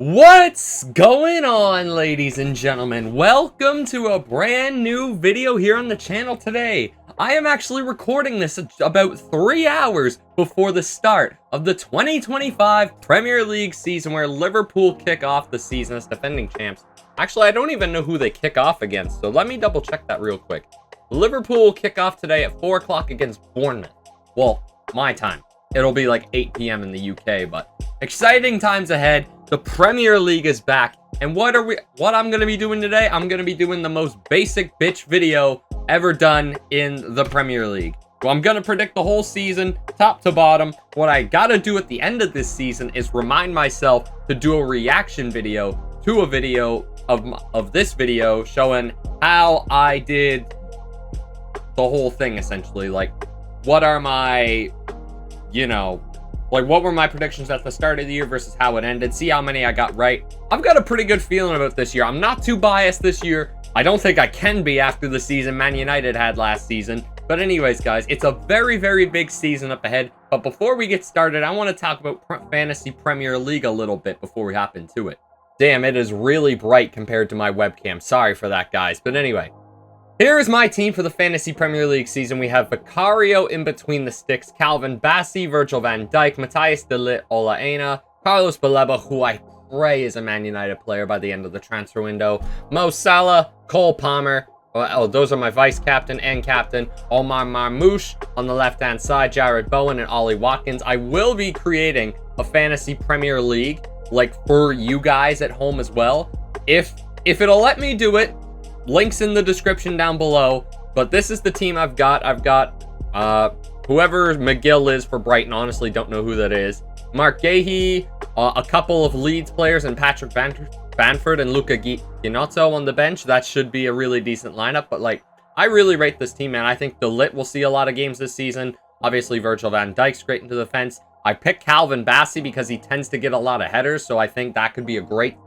What's going on, ladies and gentlemen? Welcome to a brand new video here on the channel today. I am actually recording this about 3 hours before the start of the 2025 Premier League season, where Liverpool kick off the season as defending champs. Actually, I don't even know who they kick off against, so let me double check that real quick. Liverpool will kick off today at 4 o'clock against Bournemouth. Well, my time. It'll be like 8 p.m. in the UK, but exciting times ahead. The Premier League is back, and what I'm going to be doing today, I'm going to be doing the most basic bitch video ever done in the Premier League. Well, I'm going to predict the whole season, top to bottom. What I got to do at the end of this season is remind myself to do a reaction video to a video of this video showing how I did the whole thing, essentially. Like, what are my, like, what were my predictions at the start of the year versus how it ended? See how many I got right. I've got a pretty good feeling about this year. I'm not too biased this year. I don't think I can be after the season Man United had last season. But anyways, guys, it's a very, very big season up ahead. But before we get started, I want to talk about Fantasy Premier League a little bit before we hop into it. Damn, it is really bright compared to my webcam. Sorry for that, guys. But anyway. Here is my team for the Fantasy Premier League season. We have Vicario in between the sticks, Calvin Bassey, Virgil van Dijk, Matthijs de Ligt, Ola Aina, Carlos Baleba, who I pray is a Man United player by the end of the transfer window, Mo Salah, Cole Palmer, those are my vice-captain and captain, Omar Marmoush on the left-hand side, Jared Bowen and Ollie Watkins. I will be creating a Fantasy Premier League, like, for you guys at home as well. If it'll let me do it, links in the description down below. But this is the team I've got. I've got whoever McGill is for Brighton. Honestly, don't know who that is. Mark Gahey, a couple of Leeds players, and Patrick Bamford and Luca Ginotto on the bench. That should be a really decent lineup. But, like, I really rate this team, man. I think De Ligt will see a lot of games this season. Obviously, Virgil van Dijk straight into the fence. I picked Calvin Bassey because he tends to get a lot of headers, so I think that could be a great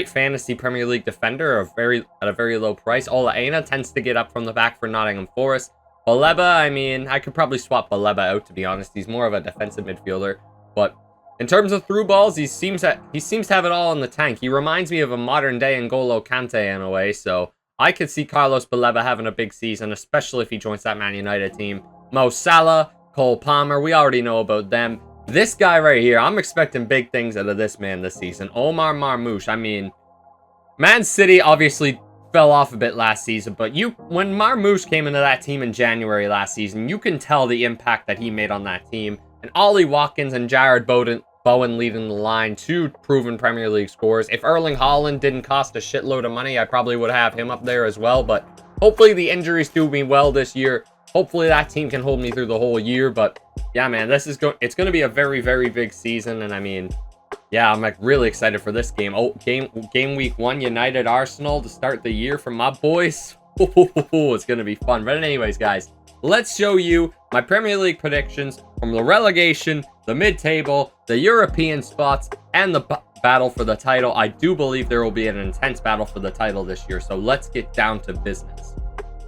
fantasy Premier League defender at a very low price. Ola Aina tends to get up from the back for Nottingham Forest. Baleba, I mean, I could probably swap Baleba out, to be honest. He's more of a defensive midfielder. But in terms of through balls, he seems to have it all in the tank. He reminds me of a modern day N'Golo Kante in a way. So I could see Carlos Baleba having a big season, especially if he joins that Man United team. Mo Salah, Cole Palmer, we already know about them. This guy right here, I'm expecting big things out of this man this season. Omar Marmoush. I mean, Man City obviously fell off a bit last season, but when Marmoush came into that team in January last season, you can tell the impact that he made on that team. And Ollie Watkins and Jared Bowen leading the line, two proven Premier League scorers. If Erling Haaland didn't cost a shitload of money, I probably would have him up there as well. But hopefully the injuries do me well this year. Hopefully that team can hold me through the whole year. But yeah, man, it's going to be a very, very big season. And I mean, yeah, I'm like really excited for this game. Oh, game week 1, United Arsenal to start the year for my boys. It's going to be fun. But anyways, guys, let's show you my Premier League predictions from the relegation, the mid-table, the European spots, and the battle for the title. I do believe there will be an intense battle for the title this year. So let's get down to business.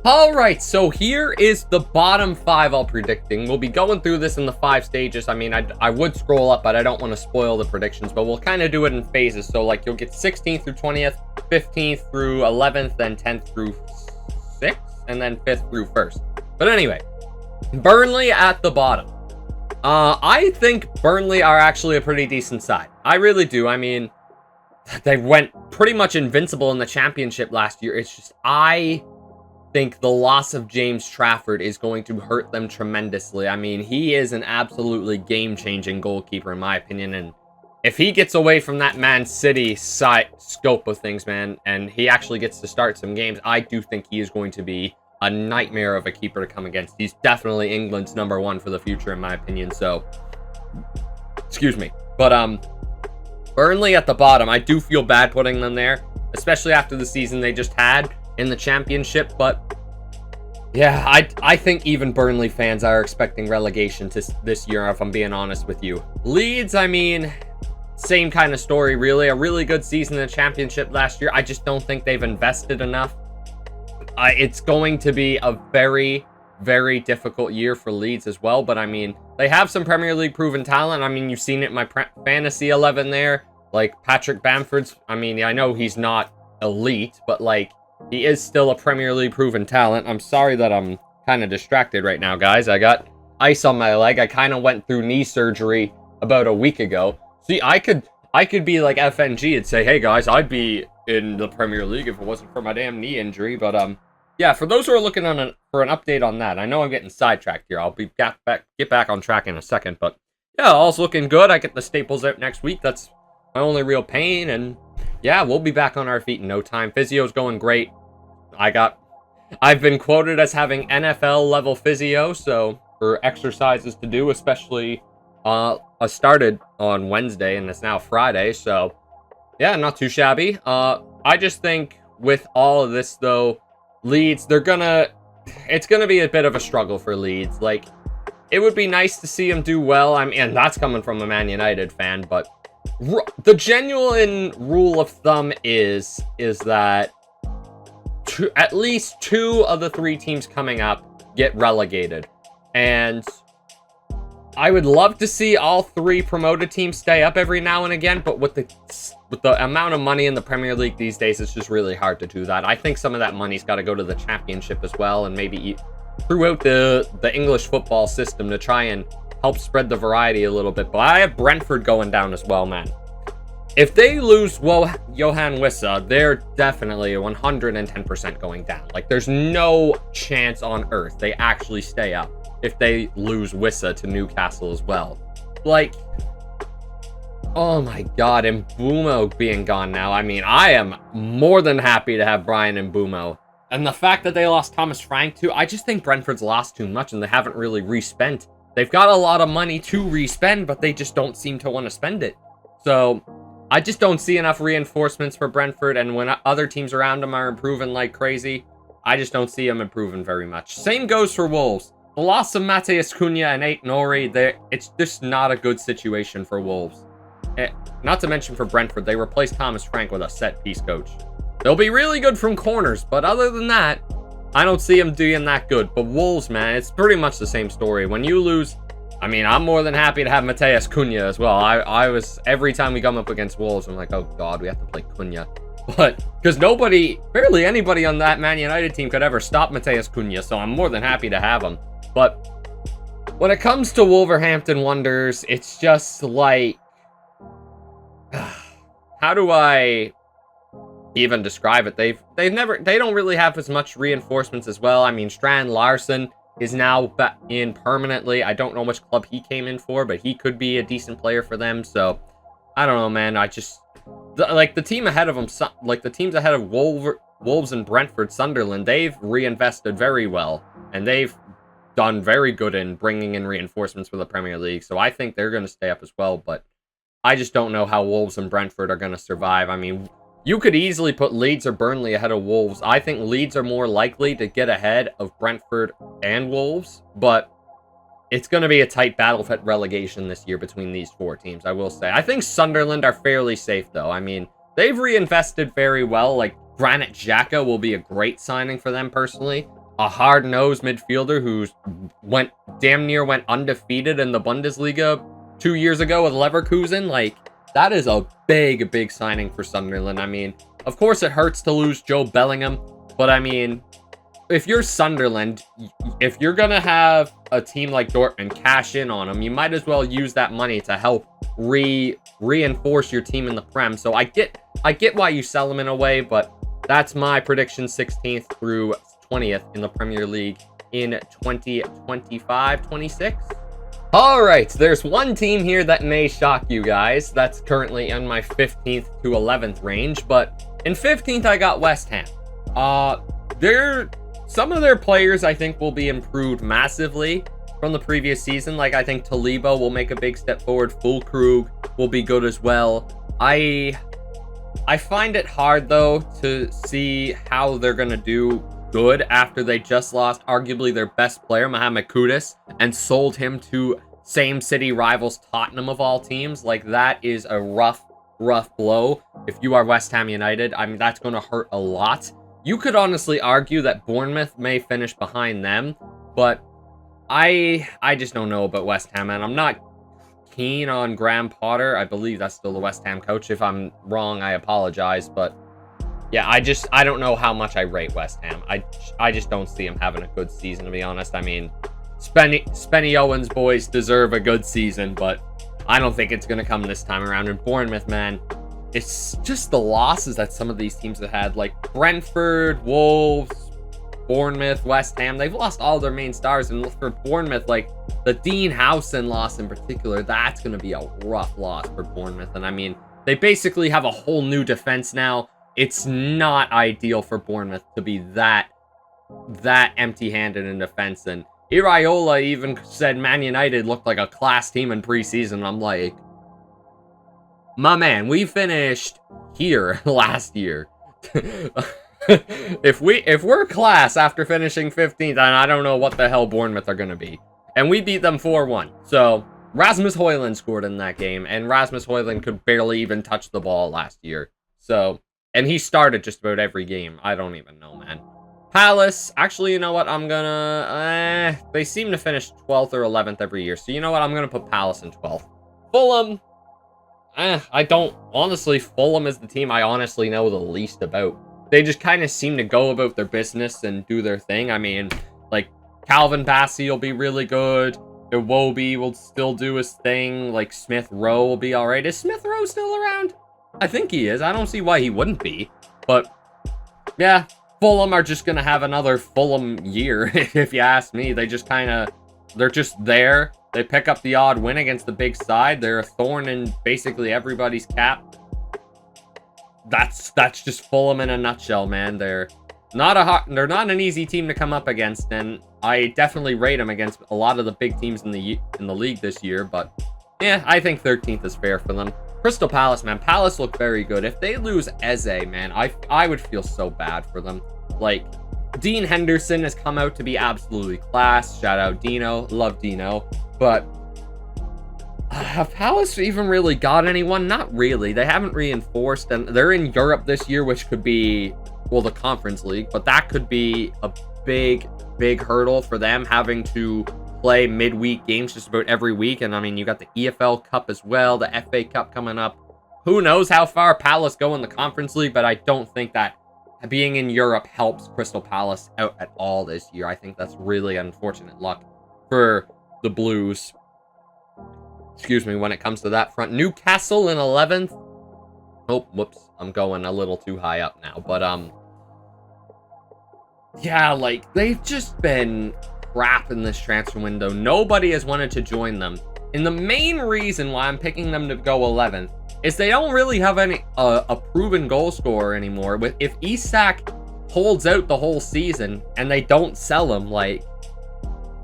Alright, so here is the bottom 5 I'll predicting. We'll be going through this in the 5 stages. I mean, I would scroll up, but I don't want to spoil the predictions. But we'll kind of do it in phases. So, like, you'll get 16th through 20th, 15th through 11th, then 10th through 6th, and then 5th through 1st. But anyway, Burnley at the bottom. I think Burnley are actually a pretty decent side. I really do. I mean, they went pretty much invincible in the Championship last year. It's just, I think the loss of James Trafford is going to hurt them tremendously. I mean, he is an absolutely game-changing goalkeeper, in my opinion, and if he gets away from that Man City scope of things, man, and he actually gets to start some games, I do think he is going to be a nightmare of a keeper to come against. He's definitely England's #1 for the future, in my opinion, so excuse me. But Burnley at the bottom, I do feel bad putting them there, especially after the season they just had in the Championship. But yeah, I think even Burnley fans are expecting relegation to this year, if I'm being honest with you. Leeds, I mean, same kind of story, really. A really good season in the Championship last year. I just don't think they've invested enough. It's going to be a very, very difficult year for Leeds as well. But I mean, they have some Premier League proven talent. I mean, you've seen it in my fantasy 11 there. Like, Patrick Bamford's, I mean, I know he's not elite, but, like, he is still a Premier League proven talent. I'm sorry that I'm kind of distracted right now, guys. I got ice on my leg. I kind of went through knee surgery about a week ago. See, I could be like FNG and say, hey, guys, I'd be in the Premier League if it wasn't for my damn knee injury. But, yeah, for those who are looking for an update on that, I know I'm getting sidetracked here. I'll get back on track in a second. But, yeah, all's looking good. I get the staples out next week. That's my only real pain, and yeah, we'll be back on our feet in no time. Physio's going great. I've been quoted as having NFL level physio, so for exercises to do, especially I started on Wednesday and it's now Friday, so yeah, not too shabby. I just think with all of this though, Leeds, it's gonna be a bit of a struggle for Leeds. Like, it would be nice to see them do well. I mean, and that's coming from a Man United fan, but the genuine rule of thumb is that at least 2 of the 3 teams coming up get relegated. And I would love to see all 3 promoted teams stay up every now and again, but with the amount of money in the Premier League these days, it's just really hard to do that. I think some of that money's got to go to the Championship as well, and maybe throughout the English football system to try and help spread the variety a little bit. But I have Brentford going down as well, man. If they lose Johan Wissa, they're definitely 110% going down. Like, there's no chance on earth they actually stay up if they lose Wissa to Newcastle as well. Like, oh my god, Mbeumo being gone now. I mean, I am more than happy to have Bryan Mbeumo. And the fact that they lost Thomas Frank too, I just think Brentford's lost too much and they haven't really respent. They've got a lot of money to respend, but they just don't seem to want to spend it. So I just don't see enough reinforcements for Brentford, and when other teams around them are improving like crazy, I just don't see them improving very much. Same goes for Wolves. The loss of Matheus Cunha and Aït-Nouri, it's just not a good situation for Wolves. Not to mention for Brentford, they replaced Thomas Frank with a set-piece coach. They'll be really good from corners, but other than that, I don't see them doing that good. But Wolves, man, it's pretty much the same story. When you lose, I mean, I'm more than happy to have Matheus Cunha as well. I was, every time we come up against Wolves, I'm like, oh god, we have to play Cunha. But, because barely anybody on that Man United team could ever stop Matheus Cunha, so I'm more than happy to have him. But when it comes to Wolverhampton Wanderers, it's just like, how do I even describe it? They don't really have as much reinforcements as well. I mean, Strand Larsen is now back in permanently. I don't know which club he came in for, but he could be a decent player for them. So I don't know, man. The team ahead of them, like the teams ahead of Wolves and Brentford, Sunderland, they've reinvested very well, and they've done very good in bringing in reinforcements for the Premier League. So I think they're going to stay up as well, but I just don't know how Wolves and Brentford are going to survive. I mean, you could easily put Leeds or Burnley ahead of Wolves. I think Leeds are more likely to get ahead of Brentford and Wolves, but it's going to be a tight battle for relegation this year between these 4 teams, I will say. I think Sunderland are fairly safe, though. I mean, they've reinvested very well. Like, Granit Xhaka will be a great signing for them, personally. A hard-nosed midfielder who's damn near went undefeated in the Bundesliga 2 years ago with Leverkusen. Like, that is a big signing for Sunderland. I mean, of course it hurts to lose Joe Bellingham, but I mean, if you're Sunderland, if you're going to have a team like Dortmund cash in on them, you might as well use that money to help reinforce your team in the Prem. So I get why you sell them in a way, but that's my prediction, 16th through 20th in the Premier League in 2025-26. All right, there's one team here that may shock you guys. That's currently in my 15th to 11th range, but in 15th, I got West Ham. Some of their players, I think, will be improved massively from the previous season. Like, I think Talibo will make a big step forward. Füllkrug will be good as well. I find it hard, though, to see how they're going to do good after they just lost arguably their best player, Mohamed Kudus, and sold him to same city rivals Tottenham of all teams. Like, that is a rough blow. If you are West Ham United, I mean, that's going to hurt a lot. You could honestly argue that Bournemouth may finish behind them, but I just don't know about West Ham, and I'm not keen on Graham Potter. I believe that's still the West Ham coach. If I'm wrong, I apologize. But yeah, I don't know how much I rate West Ham. I just don't see him having a good season, to be honest. I mean, Spenny Owens boys deserve a good season, but I don't think it's going to come this time around. And Bournemouth, man, it's just the losses that some of these teams have had, like Brentford, Wolves, Bournemouth, West Ham. They've lost all their main stars, and for Bournemouth, like the Dean Howson loss in particular, that's going to be a rough loss for Bournemouth. And I mean, they basically have a whole new defense now. It's not ideal for Bournemouth to be that empty-handed in defense. And Iraola even said Man United looked like a class team in preseason. I'm like, my man, we finished here last year. If we're class after finishing 15th, then I don't know what the hell Bournemouth are going to be. And we beat them 4-1. So Rasmus Højlund scored in that game, and Rasmus Højlund could barely even touch the ball last year. So, and he started just about every game. I don't even know, man. Palace, actually, you know what? I'm gonna, they seem to finish 12th or 11th every year. So, you know what? I'm gonna put Palace in 12th. Fulham, I don't, honestly, Fulham is the team I honestly know the least about. They just kind of seem to go about their business and do their thing. I mean, like, Calvin Bassey will be really good. Iwobi will still do his thing. Like, Smith Rowe will be alright. Is Smith Rowe still around? I think he is. I don't see why he wouldn't be. But, yeah, Fulham are just going to have another Fulham year, if you ask me. They just kind of, they're just there. They pick up the odd win against the big side. They're a thorn in basically everybody's cap. That's just Fulham in a nutshell, man. They're not an easy team to come up against, and I definitely rate them against a lot of the big teams in the league this year. But yeah, I think 13th is fair for them. Crystal Palace, man. Palace look very good. If they lose Eze, man, I would feel so bad for them. Like, Dean Henderson has come out to be absolutely class. Shout out Dino. Love Dino. But have Palace even really got anyone? Not really. They haven't reinforced, and they're in Europe this year, which could be, well, the Conference League, but that could be a big hurdle for them, having to play midweek games just about every week. And I mean, you got the EFL Cup as well, the FA Cup coming up. Who knows how far Palace go in the Conference League, but I don't think that being in Europe helps Crystal Palace out at all this year. I think that's really unfortunate luck for the Blues. Excuse me, when it comes to that front. Newcastle in 11th. Oh, whoops. I'm going a little too high up now. But, yeah, like, they've just been crap in this transfer window. Nobody has wanted to join them. And the main reason why I'm picking them to go 11th is they don't really have any a proven goal scorer anymore. If Isak holds out the whole season and they don't sell him, like,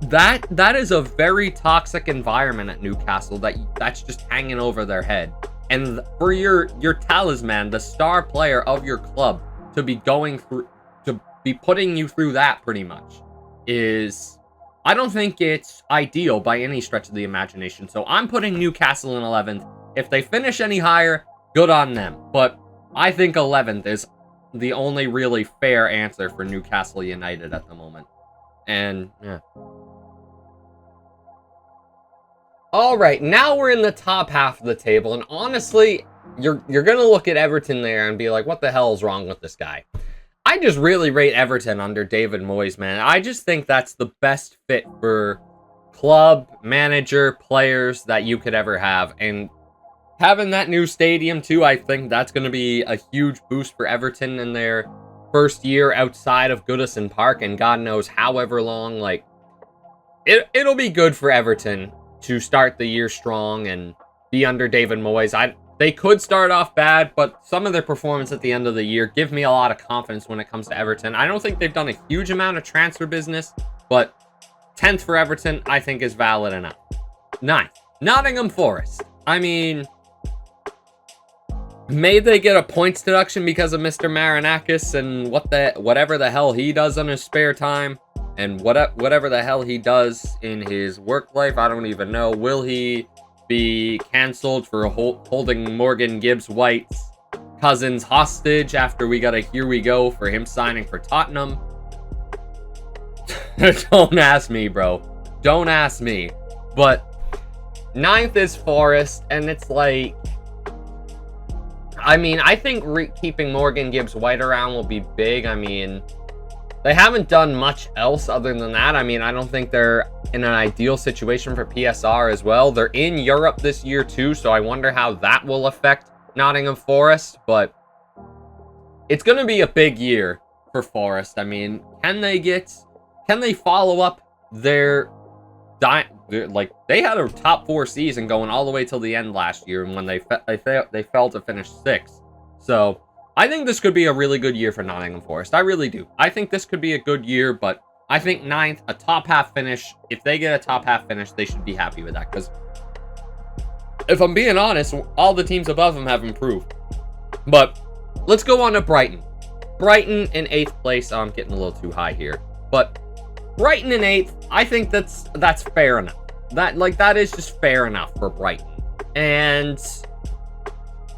that is a very toxic environment at Newcastle that's just hanging over their head. And for your talisman, the star player of your club, to be going through, to be putting you through that pretty much, is, I don't think it's ideal by any stretch of the imagination. So I'm putting Newcastle in 11th. If they finish any higher, good on them. But I think 11th is the only really fair answer for Newcastle United at the moment. And, yeah. Alright, now we're in the top half of the table. And honestly, you're going to look at Everton there and be like, what the hell is wrong with this guy? I just really rate Everton under David Moyes, man. I just think that's the best fit for club, manager, players that you could ever have. And having that new stadium, too, I think that's going to be a huge boost for Everton in their first year outside of Goodison Park, and God knows however long. Like, it'll be good for Everton to start the year strong and be under David Moyes. They could start off bad, but some of their performance at the end of the year give me a lot of confidence when it comes to Everton. I don't think they've done a huge amount of transfer business, but 10th for Everton, I think, is valid enough. 9th, Nottingham Forest. I mean, may they get a points deduction because of Mr. Marinakis and whatever the hell he does on his spare time, and whatever the hell he does in his work life. I don't even know. Will he be cancelled for holding Morgan Gibbs-White's cousins hostage after we got a here we go for him signing for Tottenham? Don't ask me, bro. Don't ask me. But Ninth is Forest, and it's like, I mean, I think keeping Morgan Gibbs White around will be big. I mean, they haven't done much else other than that. I mean, I don't think they're in an ideal situation for PSR as well. They're in Europe this year too, so I wonder how that will affect Nottingham Forest, but it's going to be a big year for Forest. I mean, can they follow up their like, they had a top 4 season going all the way till the end last year, and when they fell to finish 6th. So I think this could be a really good year for Nottingham Forest. I really do. I think this could be a good year, but I think 9th, a top half finish. If they get a top half finish, they should be happy with that, because if I'm being honest, all the teams above them have improved. But let's go on to Brighton. Brighton in 8th place. Oh, I'm getting a little too high here, but Brighton in 8th, I think that's fair enough. That is just fair enough for Brighton. And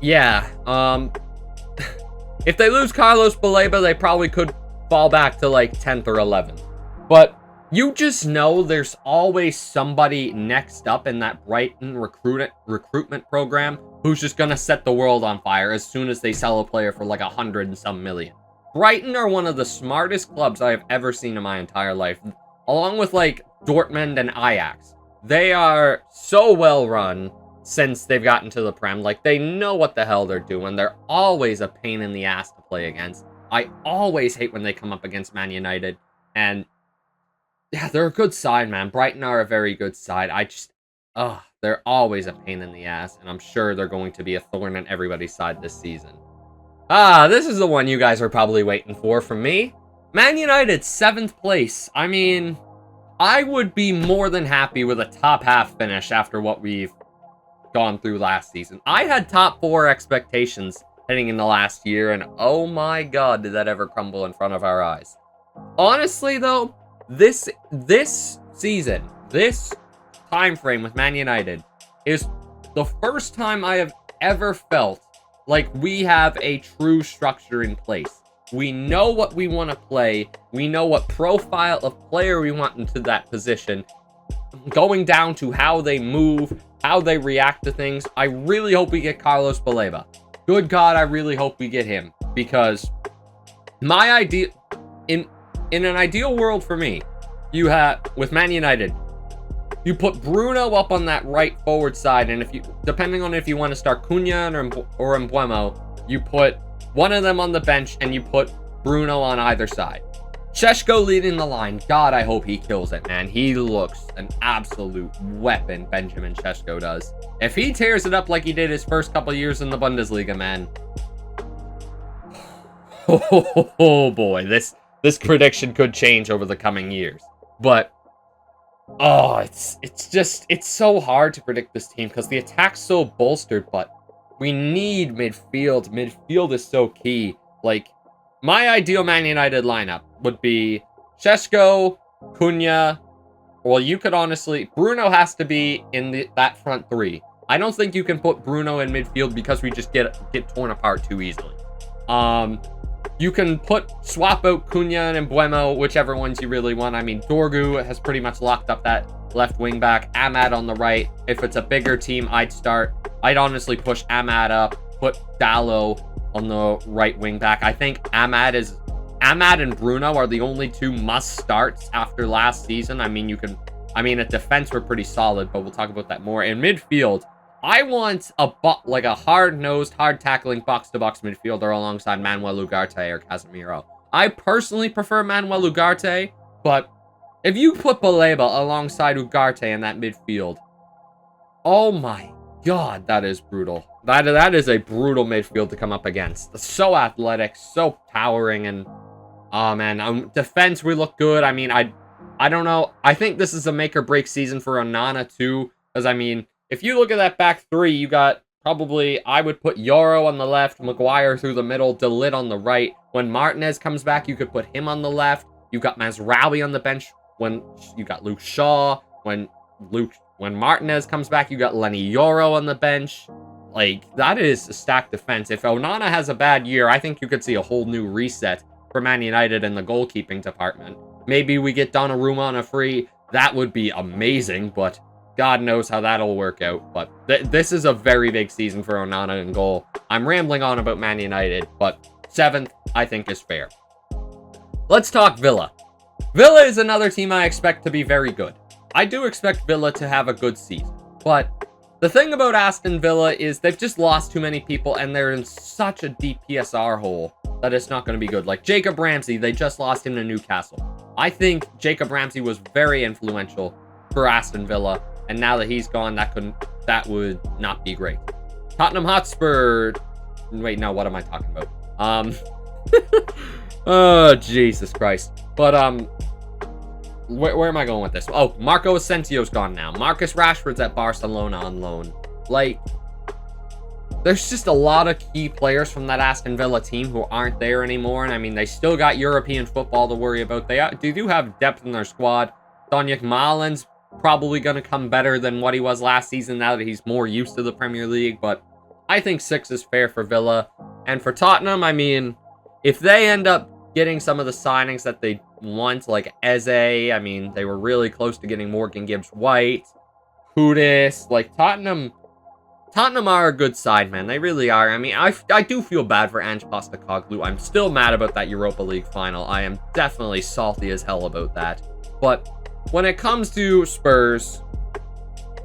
yeah, if they lose Carlos Baleba, they probably could fall back to like 10th or 11th. But you just know there's always somebody next up in that Brighton recruitment program who's just gonna set the world on fire as soon as they sell a player for like 100 and some million. Brighton are one of the smartest clubs I have ever seen in my entire life, along with like Dortmund and Ajax. They are so well run since they've gotten to the Prem. Like, they know what the hell they're doing. They're always a pain in the ass to play against. I always hate when they come up against Man United. And yeah, they're a good side, man. Brighton are a very good side. They're always a pain in the ass, and I'm sure they're going to be a thorn in everybody's side this season. This is the one you guys are probably waiting for from me. Man United, 7th place. I mean, I would be more than happy with a top half finish after what we've gone through last season. I had top 4 expectations heading into last year, and oh my god, did that ever crumble in front of our eyes. Honestly, though, this season, this time frame with Man United is the first time I have ever felt like we have a true structure in place. We know what we want to play. We know what profile of player we want into that position. Going down to how they move, how they react to things. I really hope we get Carlos Baleba. Good God, I really hope we get him. Because my idea, in an ideal world for me, you have, with Man United, you put Bruno up on that right forward side, and if you, depending on if you want to start Cunha or Mbeumo, you put one of them on the bench and you put Bruno on either side. Šeško leading the line. God, I hope he kills it, man. He looks an absolute weapon, Benjamin Šeško does. If he tears it up like he did his first couple years in the Bundesliga, man. Oh boy, this prediction could change over the coming years. But oh, it's so hard to predict this team because the attack's so bolstered, but we need midfield. Midfield is so key. Like, my ideal Man United lineup would be Šeško, Cunha. Well, you could honestly, Bruno has to be in that front 3. I don't think you can put Bruno in midfield because we just get torn apart too easily. You can swap out Cunha and Mbeumo, whichever ones you really want. I mean, Dorgu has pretty much locked up that left wing back. Amad on the right. If it's a bigger team, I'd honestly push Amad up, put Dalot on the right wing back. I think Amad and Bruno are the only 2 must starts after last season. I mean, at defense we're pretty solid, but we'll talk about that more. In midfield, I want a hard-nosed, hard-tackling box-to-box midfielder alongside Manuel Ugarte or Casemiro. I personally prefer Manuel Ugarte, but if you put Baleba alongside Ugarte in that midfield, oh my god, that is brutal. That is a brutal midfield to come up against. So athletic, so towering, and oh man, defense we look good. I mean, I don't know. I think this is a make-or-break season for Onana too, because I mean, if you look at that back 3, you got probably, I would put Yoro on the left, Maguire through the middle, De Ligt on the right. When Martinez comes back, you could put him on the left. You got Mazraoui on the bench. When you got Luke Shaw. When Martinez comes back, you got Lenny Yoro on the bench. Like, that is a stacked defense. If Onana has a bad year, I think you could see a whole new reset for Man United in the goalkeeping department. Maybe we get Donnarumma on a free. That would be amazing, but God knows how that'll work out. But this is a very big season for Onana in goal. I'm rambling on about Man United, but 7th, I think, is fair. Let's talk Villa. Villa is another team I expect to be very good. I do expect Villa to have a good season. But the thing about Aston Villa is they've just lost too many people, and they're in such a deep PSR hole that it's not going to be good. Like Jacob Ramsey, they just lost him to Newcastle. I think Jacob Ramsey was very influential for Aston Villa, and now that he's gone, that would not be great. Tottenham Hotspur. Wait, no, what am I talking about? Oh, Jesus Christ. But where am I going with this? Oh, Marco Asensio's gone now. Marcus Rashford's at Barcelona on loan. Like, there's just a lot of key players from that Aston Villa team who aren't there anymore. And I mean, they still got European football to worry about. They do have depth in their squad. Donyell Malen's probably going to come better than what he was last season now that he's more used to the Premier League. But I think 6 is fair for Villa. And for Tottenham, I mean, if they end up getting some of the signings that they want, like Eze, I mean, they were really close to getting Morgan Gibbs-White, Kudus, like Tottenham are a good side, man. They really are. I mean, I do feel bad for Ange Postecoglou. I'm still mad about that Europa League final. I am definitely salty as hell about that. But when it comes to Spurs,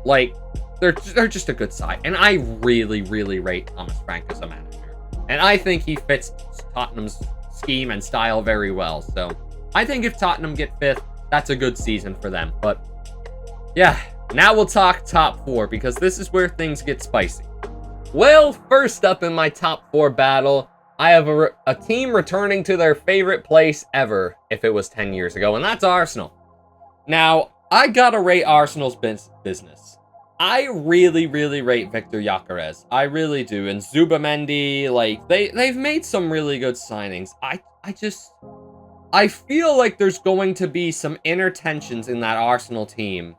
like, they're just a good side. And I really, really rate Thomas Frank as a manager. And I think he fits Tottenham's scheme and style very well. So I think if Tottenham get 5th, that's a good season for them. But yeah, now we'll talk top 4, because this is where things get spicy. Well, first up in my top 4 battle, I have a team returning to their favorite place ever if it was 10 years ago, and that's Arsenal. Now, I gotta rate Arsenal's business. I really, really rate Victor Gyökeres. I really do. And Zubamendi, like, they've made some really good signings. I feel like there's going to be some inner tensions in that Arsenal team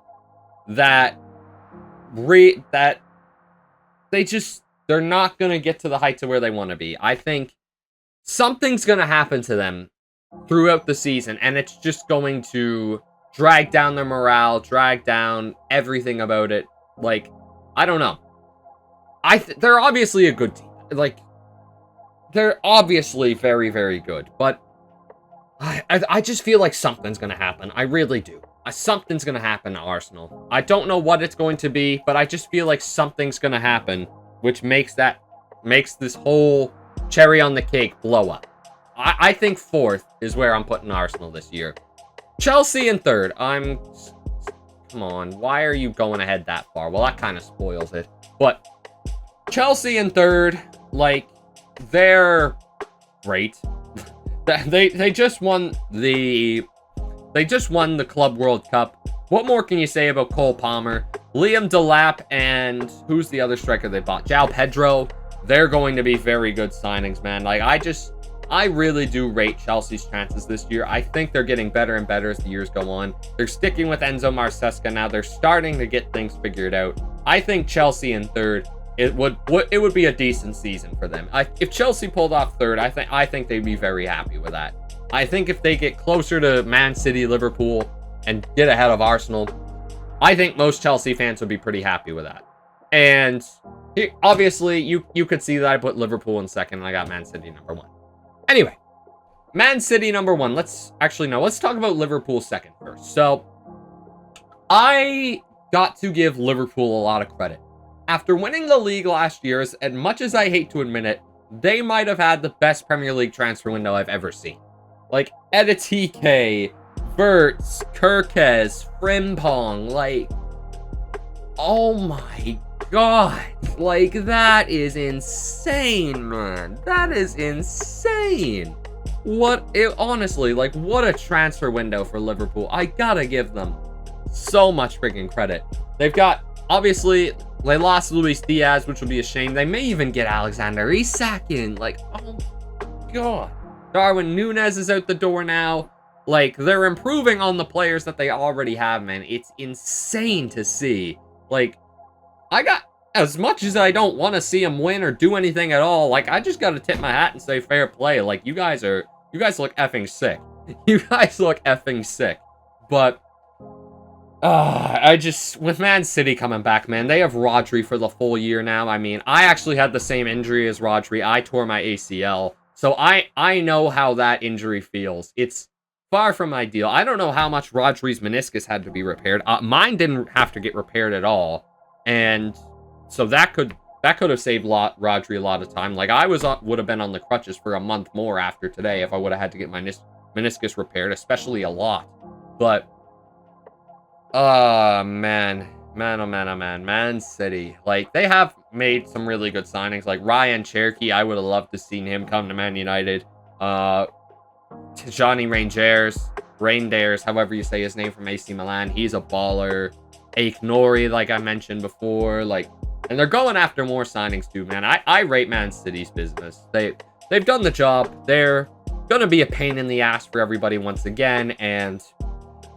that they're not going to get to the heights of where they want to be. I think something's going to happen to them throughout the season, and it's just going to drag down their morale, drag down everything about it. Like, I don't know. They're obviously a good team. Like, they're obviously very, very good. But I just feel like something's going to happen. I really do. Something's going to happen to Arsenal. I don't know what it's going to be, but I just feel like something's going to happen, which makes this whole cherry on the cake blow up. I think 4th is where I'm putting Arsenal this year. Chelsea in 3rd. Come on, why are you going ahead that far? Well, that kind of spoils it. But Chelsea in 3rd, like, they're great. They just won the Club World Cup. What more can you say about Cole Palmer? Liam Delap and who's the other striker they bought? João Pedro. They're going to be very good signings, man. Like, I really do rate Chelsea's chances this year. I think they're getting better and better as the years go on. They're sticking with Enzo Maresca now. They're starting to get things figured out. I think Chelsea in 3rd, it would be a decent season for them. If Chelsea pulled off 3rd, I think they'd be very happy with that. I think if they get closer to Man City, Liverpool, and get ahead of Arsenal, I think most Chelsea fans would be pretty happy with that. And obviously, you could see that I put Liverpool in 2nd, and I got Man City number 1. Anyway, Man City number 1. Let's talk about Liverpool 2nd first. So, I got to give Liverpool a lot of credit. After winning the league last year, as much as I hate to admit it, they might have had the best Premier League transfer window I've ever seen. Like, Editike, Verts, Kerkez, Frimpong, like, oh my god, like, that is insane, man. That is insane. Honestly, like, what a transfer window for Liverpool. I gotta give them so much freaking credit. They've got, obviously, they lost Luis Diaz, which will be a shame. They may even get Alexander Isak in. Like, oh my god. Darwin Núñez is out the door now. Like, they're improving on the players that they already have, man. It's insane to see. Like, as much as I don't want to see them win or do anything at all, like, I just gotta tip my hat and say fair play. Like, you guys look effing sick. You guys look effing sick. But, With Man City coming back, man, they have Rodri for the full year now. I mean, I actually had the same injury as Rodri. I tore my ACL. So I know how that injury feels. It's far from ideal. I don't know how much Rodri's meniscus had to be repaired. Mine didn't have to get repaired at all. And so that could have saved Rodri a lot of time. Like, I would have been on the crutches for a month more after today if I would have had to get my meniscus repaired, especially a lot. But, man. Man City. Like, they have made some really good signings. Like, Ryan Cherky, I would have loved to seen him come to Man United. Johnny Reinders, however you say his name, from AC Milan. He's a baller. Aït-Nouri, like I mentioned before. Like, and they're going after more signings too, man. I rate Man City's business. They've done the job. They're gonna be a pain in the ass for everybody once again, and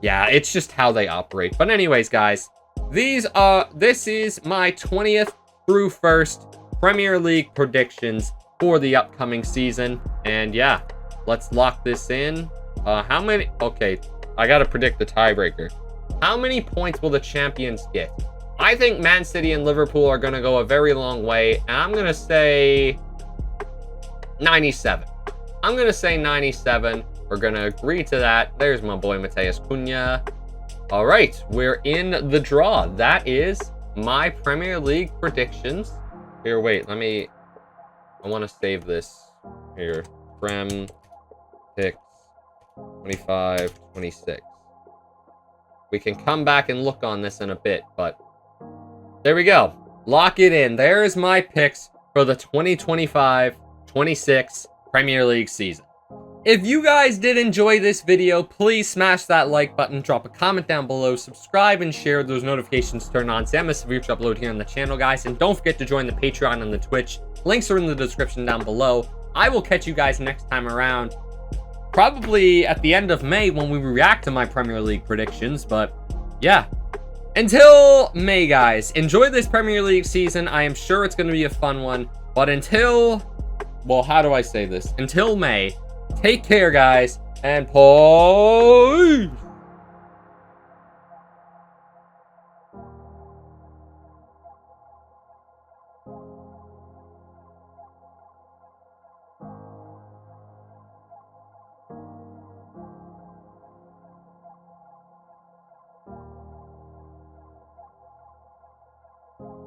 yeah, it's just how they operate. But anyways, guys, this is my 20th through 1st Premier League predictions for the upcoming season. And yeah, let's lock this in. How many? Okay, I gotta predict the tiebreaker. How many points will the champions get? I think Man City and Liverpool are gonna go a very long way, and I'm gonna say 97. I'm gonna say 97. We're gonna agree to that. There's my boy Matheus Cunha. All right, we're in the draw. That is my Premier League predictions. Here, wait, I want to save this. Here, Prem picks 25, 26. We can come back and look on this in a bit, but there we go. Lock it in. There's my picks for the 2025-26 Premier League season. If you guys did enjoy this video, please smash that like button, drop a comment down below, subscribe, and share. Those notifications turn on. Sam is severe to upload here on the channel, guys. And don't forget to join the Patreon and the Twitch. Links are in the description down below. I will catch you guys next time around, probably at the end of May when we react to my Premier League predictions. But yeah, until May, guys, enjoy this Premier League season. I am sure it's going to be a fun one. But well, how do I say this? Until May, take care, guys, and peace.